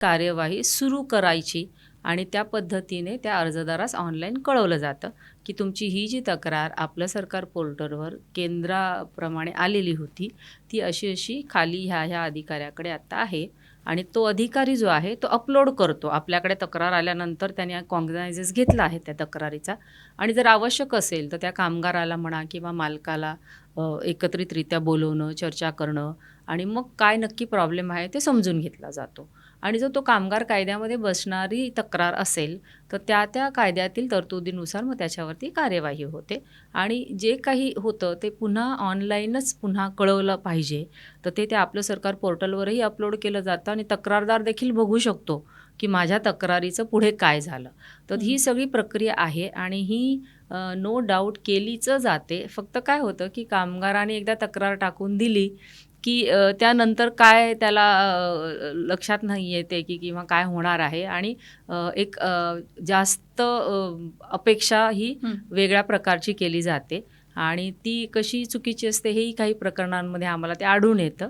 कार्यवाही सुरू करायची आणि त्या पद्धतीने त्या अर्जदारास ऑनलाईन कळवलं जातं की तुमची ही जी तक्रार आपलं सरकार पोर्टलवर केंद्राप्रमाणे आलेली होती ती अशी अशी खाली ह्या अधिकाऱ्याकडे आत्ता आहे आणि तो अधिकारी जो आहे तो अपलोड करतो. आपल्याकडे तक्रार आल्यानंतर त्याने कॉग्नायझेस घेतला आहे त्या तक्रारीचा आणि जर आवश्यक असेल तर त्या कामगाराला म्हणा किंवा मालकाला एकत्रितरित्या बोलवणं, चर्चा करणं आणि मग काय नक्की प्रॉब्लेम आहे ते समजून घेतला जातो. आणि जर तो कामगार कायद्यामध्ये बसणारी तक्रार असेल तर त्या कायद्यातील तरतुदीनुसार मग त्याच्यावरती कार्यवाही होते आणि जे काही होतं ते पुन्हा ऑनलाईनच पुन्हा कळवलं पाहिजे. तर ते आपलं सरकार पोर्टलवरही अपलोड केलं जातं आणि तक्रारदार देखील बघू शकतो की माझ्या तक्रारीचं पुढे काय झालं. तर ही सगळी प्रक्रिया आहे आणि ही नो डाऊट केलीच जाते. फक्त काय होतं की कामगाराने एकदा तक्रार टाकून दिली की त्यानंतर काय त्याला लक्षात नाही येते की किंवा काय होणार आहे आणि एक जास्त अपेक्षा ही वेगळ्या प्रकारची केली जाते आणि ती कशी चुकीची असते हेही काही प्रकरणांमध्ये आम्हाला ते आढळून येतं.